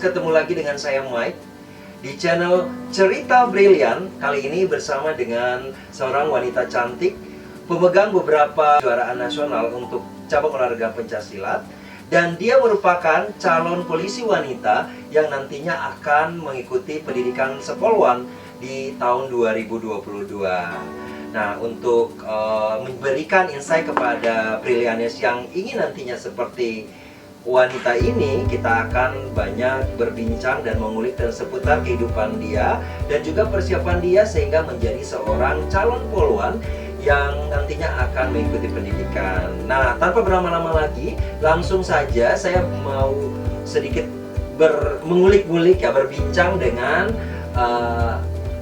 ketemu lagi dengan saya Mike di channel Cerita Brilian. Kali ini bersama dengan seorang wanita cantik, pemegang beberapa kejuaraan nasional untuk cabang olahraga pencaksilat. Dan dia merupakan calon polisi wanita yang nantinya akan mengikuti pendidikan sepolwan di tahun 2022. Nah, untuk memberikan insight kepada Brilianes yang ingin nantinya seperti wanita ini, kita akan banyak berbincang dan mengulik dan seputar kehidupan dia dan juga persiapan dia sehingga menjadi seorang calon polwan yang nantinya akan mengikuti pendidikan. Nah, tanpa berlama-lama lagi, langsung saja saya mau sedikit mengulik-ngulik ya, berbincang dengan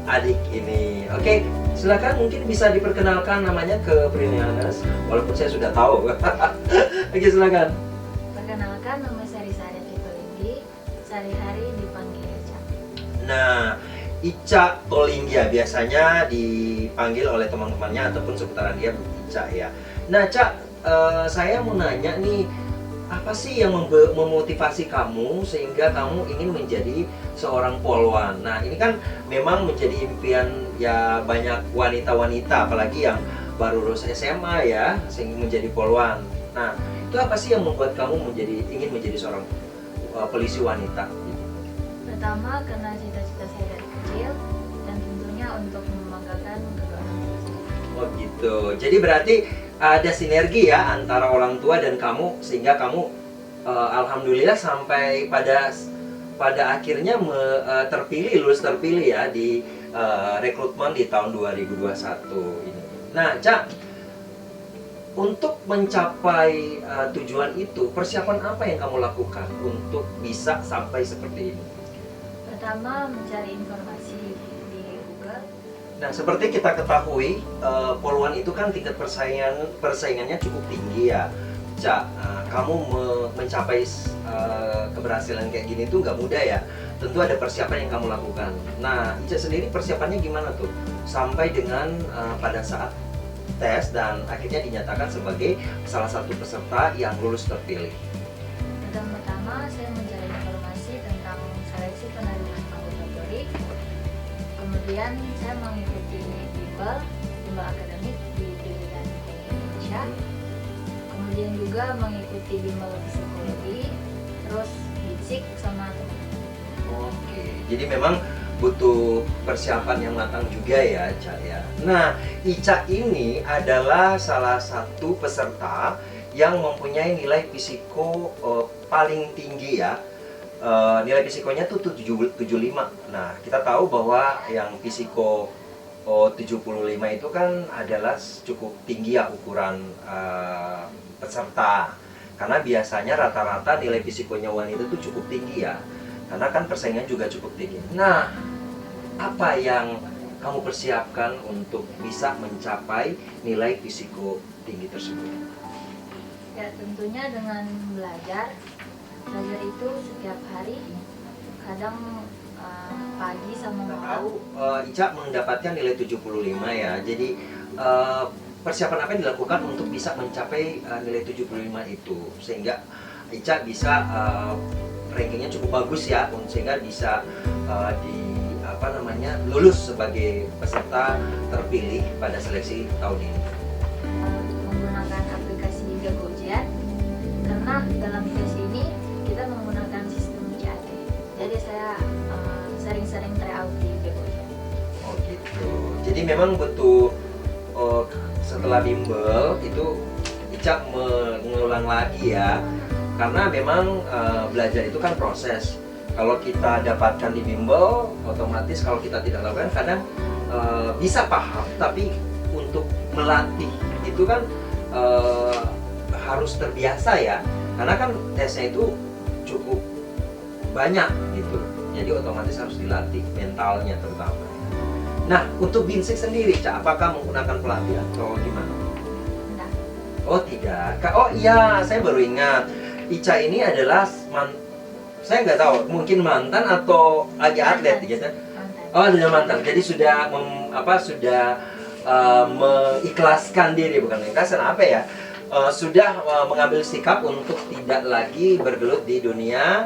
adik ini. Oke, silakan mungkin bisa diperkenalkan namanya ke Brilianes, walaupun saya sudah tahu. Oke, silakan. Perkenalkan, nama saya Risa Tinggi, sehari-hari dipanggil Ica. Nah, Ica Tolinggia biasanya dipanggil oleh teman-temannya ataupun seputaran dia Ica ya. Nah, Cak, saya mau nanya nih, apa sih yang memotivasi kamu sehingga kamu ingin menjadi seorang polwan? Nah, ini kan memang menjadi impian ya banyak wanita-wanita, apalagi yang baru lulus SMA ya, sehingga menjadi polwan. Nah, itu apa sih yang membuat kamu ingin menjadi seorang polisi wanita? Pertama, karena cita-cita saya dari kecil dan tentunya untuk membanggakan kedua orang tua. Oh gitu. Jadi berarti ada sinergi ya antara orang tua dan kamu sehingga kamu alhamdulillah sampai pada akhirnya lulus terpilih ya di rekrutmen di tahun 2021 ini. Nah, Cak, untuk mencapai tujuan itu, persiapan apa yang kamu lakukan untuk bisa sampai seperti ini? Pertama, mencari informasi di Google. Nah, seperti kita ketahui, polwan itu kan tingkat persaingannya cukup tinggi ya. Cak, kamu mencapai keberhasilan kayak gini tuh nggak mudah ya. Tentu ada persiapan yang kamu lakukan. Nah, Ica sendiri persiapannya gimana tuh? Sampai dengan pada saat tes dan akhirnya dinyatakan sebagai salah satu peserta yang lulus terpilih. Pertama, saya mencari informasi tentang seleksi penerimaan anggota Polri. Kemudian saya mengikuti bimbel akademik di Brilian Indonesia. Kemudian juga mengikuti bimbel psikologi, terus bisik sama teman-teman. Oke, jadi memang butuh persiapan yang matang juga ya, Ica ya. Nah, Ica ini adalah salah satu peserta yang mempunyai nilai fisiko paling tinggi ya. Nilai fisikonya tuh 75. Nah, kita tahu bahwa yang fisiko 75 itu kan adalah cukup tinggi ya ukuran peserta. Karena biasanya rata-rata nilai fisikonya wanita itu cukup tinggi ya. Karena kan persaingan juga cukup tinggi. Nah, apa yang kamu persiapkan untuk bisa mencapai nilai fisiko tinggi tersebut? Ya, tentunya dengan belajar itu setiap hari, kadang pagi sama Kita malam. tahu Ica mendapatkan nilai 75 ya. Jadi persiapan apa yang dilakukan untuk bisa mencapai nilai 75 itu sehingga Ica bisa rankingnya cukup bagus ya, sehingga bisa lulus sebagai peserta terpilih pada seleksi tahun ini. Menggunakan aplikasi GoJet, karena dalam tes ini kita menggunakan sistem CAT. Jadi saya sering-sering tryout di GoJet. Oh gitu. Jadi memang butuh setelah bimbel itu Ica mengulang lagi ya. Karena memang belajar itu kan proses. Kalau kita dapatkan di bimbel, otomatis kalau kita tidak lakukan kadang bisa paham, tapi untuk melatih itu kan harus terbiasa ya. Karena kan tesnya itu cukup banyak gitu. Jadi otomatis harus dilatih mentalnya terutama. Nah, untuk Binsik sendiri, Cak, apakah menggunakan pelatih atau gimana? Enggak. Oh tidak. Oh iya, saya baru ingat. Ica ini adalah saya nggak tahu, mungkin mantan atau lagi atlet gitu. Mantan. Oh, sudah mantan. Jadi sudah mengikhlaskan diri, bukan mengikhlaskan apa ya? Sudah mengambil sikap untuk tidak lagi bergelut di dunia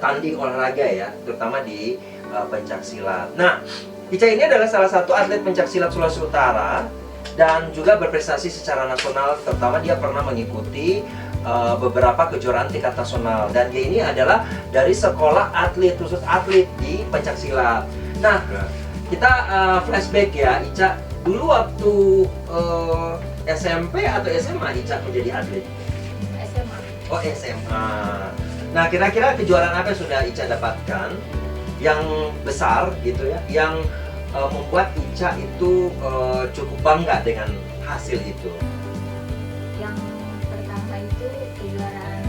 tanding olahraga ya, terutama di pencaksilat. Nah, Ica ini adalah salah satu atlet pencaksilat Sulawesi Utara dan juga berprestasi secara nasional, terutama dia pernah mengikuti beberapa kejuaraan tingkat nasional, dan dia ini adalah dari sekolah atlet khusus atlet di pencaksilat. Nah, kita flashback ya, Ica dulu waktu SMP atau SMA Ica menjadi atlet? SMA. Oh, SMA. Nah, kira-kira kejuaraan apa yang sudah Ica dapatkan yang besar gitu ya, yang membuat Ica itu cukup bangga dengan hasil itu? Yang pertama itu kejuaraan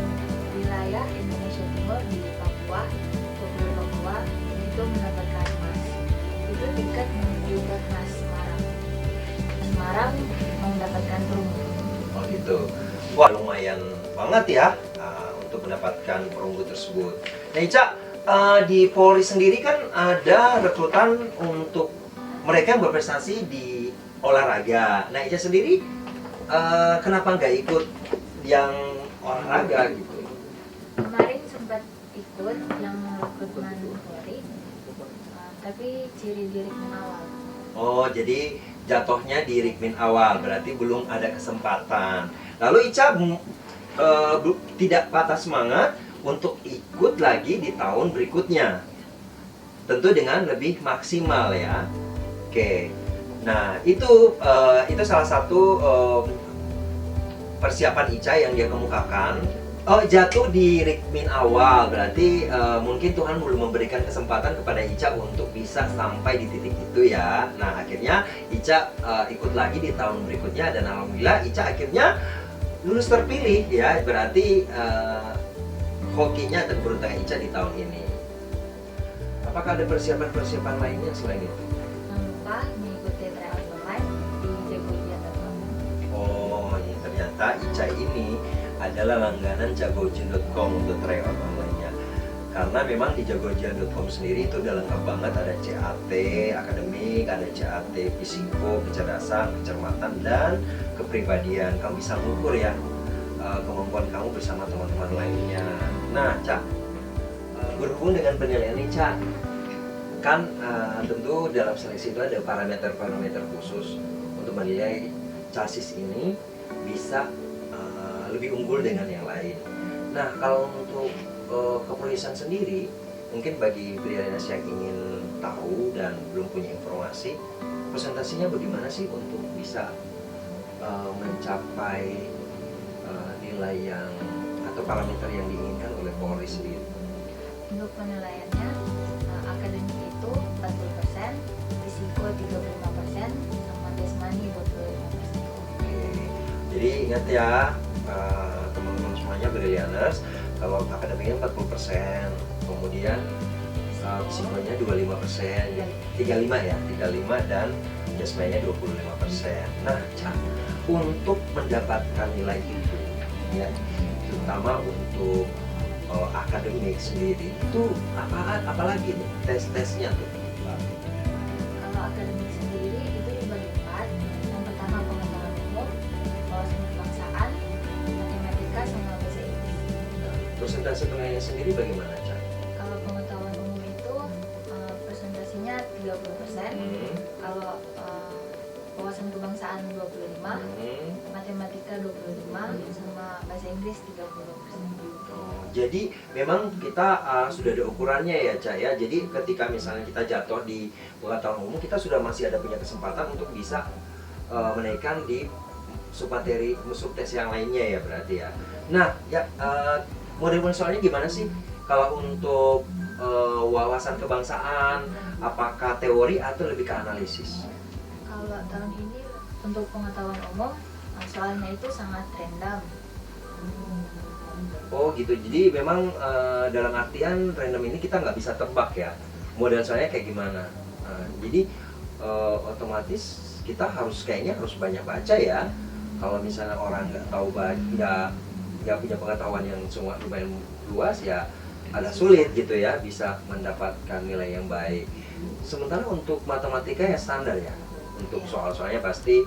wilayah Indonesia Timur di Papua, Provinsi Papua, itu mendapatkan emas. Itu tingkat menuju ke kelas Semarang. Semarang mendapatkan perunggu. Oh gitu. Wah, lumayan banget ya untuk mendapatkan perunggu tersebut. Nah, Ica, di Polri sendiri kan ada rekrutan untuk mereka yang berprestasi di olahraga. Nah, Ica sendiri kenapa nggak ikut yang olahraga gitu? Kemarin sempat ikut yang rekrutmen Polri, tapi ciri di rekrutmen awal. Oh, jadi jatuhnya di Rikmin awal, berarti belum ada kesempatan. Lalu Ica tidak patah semangat untuk ikut lagi di tahun berikutnya. Tentu dengan lebih maksimal ya. Oke. Nah, itu salah satu persiapan Ica yang dia kemukakan. Oh, jatuh di Rikmin awal, berarti mungkin Tuhan belum memberikan kesempatan kepada Ica untuk bisa sampai di titik itu ya. Nah, akhirnya Ica ikut lagi di tahun berikutnya, dan alhamdulillah Ica akhirnya lulus terpilih ya. Berarti hokinya atau keberuntungan Ica di tahun ini. Apakah ada persiapan-persiapan lainnya selain itu? Jangan lupa mengikuti tryout online di jagojian.com. Oh, ini ternyata Ica ini adalah langganan jagojian.com untuk tryout online-nya. Karena memang di jagojian.com sendiri itu udah lengkap banget, ada CAT akademik, ada CAT fisiko, kecerdasan, kecermatan, dan kepribadian. Kamu bisa mengukur ya kemampuan kamu bersama teman-teman lainnya. Nah, Ca, berhubung dengan penilaian ini, Ca, kan tentu dalam seleksi itu ada parameter-parameter khusus untuk menilai chassis ini bisa lebih unggul dengan yang lain. Nah, kalau untuk kepolisian sendiri, mungkin bagi Brialinas yang ingin tahu dan belum punya informasi, presentasinya bagaimana sih untuk bisa mencapai nilai yang atau parameter yang diinginkan oleh Polri sendiri? Untuk penilaiannya, akademik itu 40%, fisiko 35%, sama jasmani 25%. Oke. Jadi ingat ya, teman-teman semuanya Brillianters, kalau akademiknya 40%, kemudian fisikonya 25%, 35 ya, 35, dan jasmaninya 25%. Nah, Ca, untuk mendapatkan nilai itu ya, terutama untuk akademik sendiri, itu apalagi nih tes-tesnya tuh? Kalau akademik sendiri itu dibagi 4. Yang pertama pengetahuan umum, wawasan kebangsaan, matematika, sama bahasa Inggris. Persentase penilaian sendiri bagaimana, Ca? Kalau pengetahuan umum itu presentasinya 30%. Kalau wawasan kebangsaan 25%, matematika 25%, sama bahasa Inggris 30%. Jadi memang kita sudah ada ukurannya ya, Ca ya. Jadi ketika misalnya kita jatuh di pengetahuan umum, kita sudah masih ada punya kesempatan untuk bisa menaikkan di submateri subtes yang lainnya ya, berarti ya. Nah, ya model soalnya gimana sih kalau untuk wawasan kebangsaan? Apakah teori atau lebih ke analisis? Kalau tahun ini untuk pengetahuan umum, soalnya itu sangat random. Oh gitu, jadi memang dalam artian random ini kita nggak bisa tebak ya model soalnya kayak gimana. Jadi otomatis kita kayaknya harus banyak baca ya. Kalau misalnya orang nggak tahu nggak punya pengetahuan yang semua lumayan luas ya, agak sulit gitu ya bisa mendapatkan nilai yang baik. Sementara untuk matematika ya standar ya, untuk soal-soalnya pasti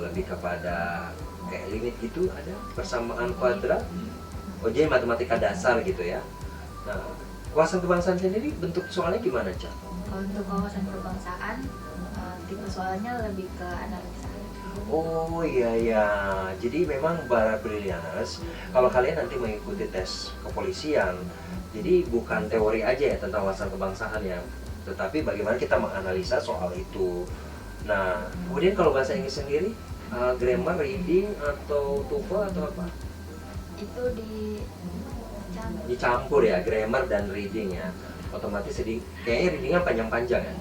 lebih kepada kayak limit gitu, ada persamaan kuadrat. Oh, jadi matematika dasar gitu ya. Nah, wawasan kebangsaan sendiri bentuk soalnya gimana, Cak? Kalau untuk wawasan kebangsaan, tipe soalnya lebih ke analisa. Oh iya ya, jadi memang para Brillianters, kalau kalian nanti mengikuti tes kepolisian, jadi bukan teori aja ya tentang wawasan kebangsaan ya, tetapi bagaimana kita menganalisa soal itu. Nah, kemudian kalau bahasa Inggris sendiri, grammar, reading, atau TOEFL atau apa? Itu Dicampur ya, grammar dan reading ya. Otomatis jadi kayaknya readingnya panjang-panjang ya.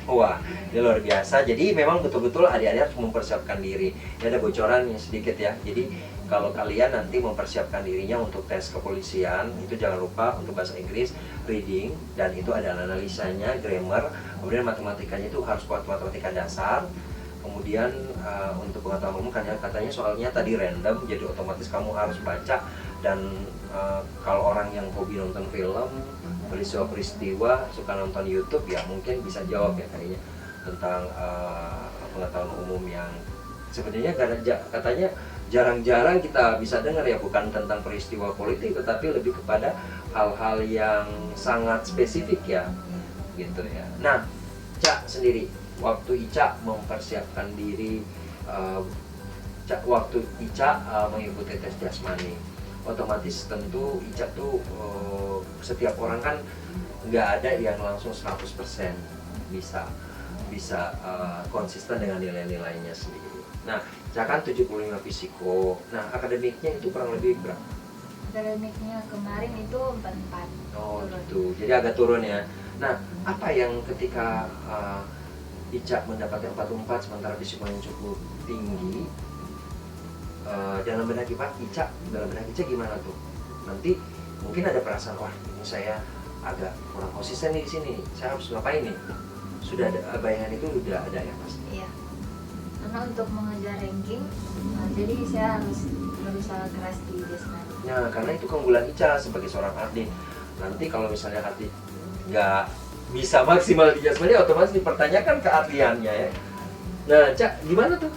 Wah, ini luar biasa. Jadi memang betul-betul adik-adik harus mempersiapkan diri. Ini ada bocoran sedikit ya. Jadi kalau kalian nanti mempersiapkan dirinya untuk tes kepolisian, itu jangan lupa untuk bahasa Inggris, reading, dan itu ada analisanya, grammar, kemudian matematikanya itu harus kuat matematika dasar. Kemudian untuk pengetahuan umum katanya soalnya tadi random, jadi otomatis kamu harus baca. Dan kalau orang yang hobi nonton film, peristiwa-peristiwa, suka nonton YouTube, ya mungkin bisa jawab ya kayaknya tentang pengetahuan umum yang sebenarnya katanya jarang-jarang kita bisa dengar ya, bukan tentang peristiwa politik tetapi lebih kepada hal-hal yang sangat spesifik ya, gitu ya. Nah, Cak sendiri, waktu Ica mempersiapkan diri, waktu Ica mengikuti tes jasmani, otomatis tentu Ica tuh setiap orang kan nggak ada yang langsung 100% bisa konsisten dengan nilai-nilainya sendiri. Nah, Ica kan 75 fisiko. Nah, akademiknya itu kurang lebih berapa? Akademiknya kemarin itu 44. Oh gitu, jadi agak turun ya. Nah, apa yang ketika Ica mendapatkan 44 sementara fisikonya cukup tinggi, dalam benak Ica gimana tuh? Nanti mungkin ada perasaan, wah ini saya agak kurang konsisten nih di sini, saya harus ngapain nih? Sudah ada bayangan itu, udah ada ya pasti. Iya. Karena untuk mengejar ranking, jadi saya harus berusaha keras di jasmani. Nah, karena itu keunggulan Ica sebagai seorang atlet. Nanti kalau misalnya atlet nggak bisa maksimal di jasmani, otomatis dipertanyakan keahliannya ya. Nah, Cak, gimana tuh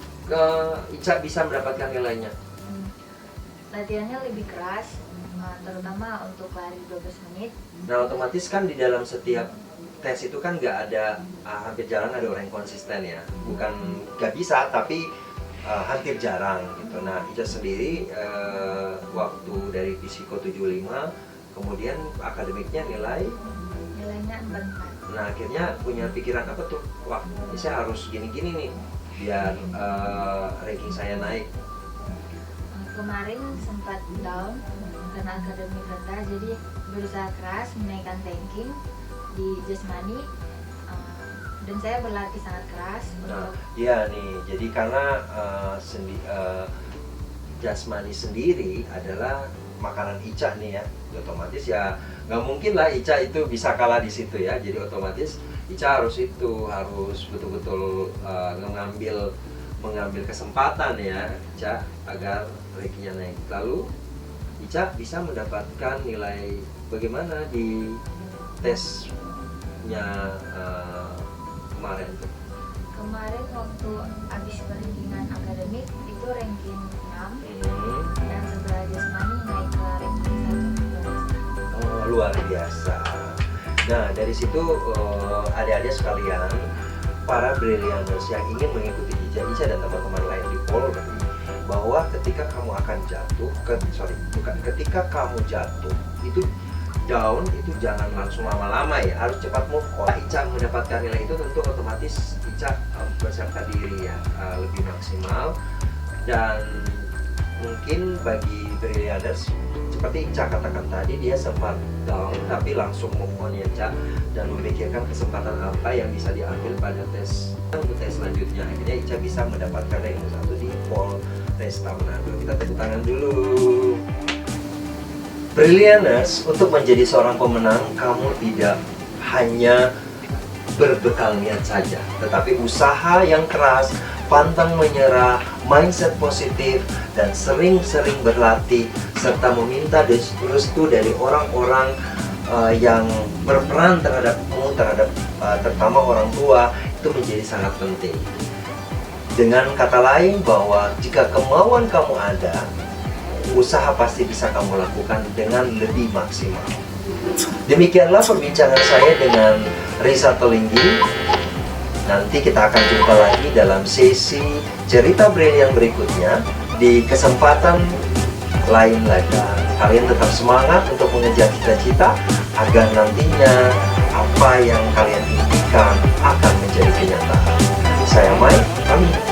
Ica bisa mendapatkan nilainya? Latihannya lebih keras, terutama untuk lari 12 menit. Nah, otomatis kan di dalam setiap tes itu kan nggak ada, hampir jarang ada orang yang konsisten ya. Bukan nggak bisa, tapi hampir jarang gitu. Nah, Ica sendiri waktu dari fisiko 75, kemudian akademiknya Nilainya 44. nah akhirnya punya pikiran apa tuh? Wah, ini saya harus gini-gini nih biar ranking saya naik. Kemarin sempat down karena akademik rendah, jadi berusaha keras menaikkan ranking di jasmani, dan saya berlatih sangat keras. Nah, iya nih, jadi karena jasmani sendiri adalah makanan Ica nih ya, otomatis ya nggak mungkin lah Ica itu bisa kalah di situ ya. Jadi otomatis Ica harus betul-betul mengambil kesempatan ya Ica agar rankingnya naik. Lalu Ica bisa mendapatkan nilai bagaimana di tesnya kemarin tuh? Kemarin waktu habis perankingan akademik itu ranking 6, dan setelah jasmani naik ke ranking 1. Oh, luar biasa. Nah, dari situ adik-adik sekalian, para Brillianters yang ingin mengikuti jejak Ica dan teman-teman lain di Polri, bahwa ketika kamu akan jatuh, ketika kamu jatuh itu down, itu jangan langsung lama-lama ya, harus cepat move on. Ica mendapatkan nilai itu tentu otomatis Ica mempersiapkan diri ya lebih maksimal. Dan mungkin bagi Brillianters seperti Ica katakan tadi, dia sempat down tapi langsung move on ya Ica, dan memikirkan kesempatan apa yang bisa diambil pada tes selanjutnya. Akhirnya Ica bisa mendapatkan ranking 1 di Polresta Manado. Kita tepuk tangan dulu. Brillianters, untuk menjadi seorang pemenang, kamu tidak hanya berbekal niat saja, tetapi usaha yang keras, pantang menyerah, mindset positif, dan sering-sering berlatih, serta meminta restu dari orang-orang yang berperan terhadapmu, terutama orang tua, itu menjadi sangat penting. Dengan kata lain, bahwa jika kemauan kamu ada, usaha pasti bisa kamu lakukan dengan lebih maksimal. Demikianlah perbincangan saya dengan Risa Tolinggi. Nanti kita akan jumpa lagi dalam sesi cerita brilian berikutnya di kesempatan lain lagi. Kalian tetap semangat untuk mengejar cita-cita agar nantinya apa yang kalian impikan akan menjadi kenyataan. Saya Mike, pamit.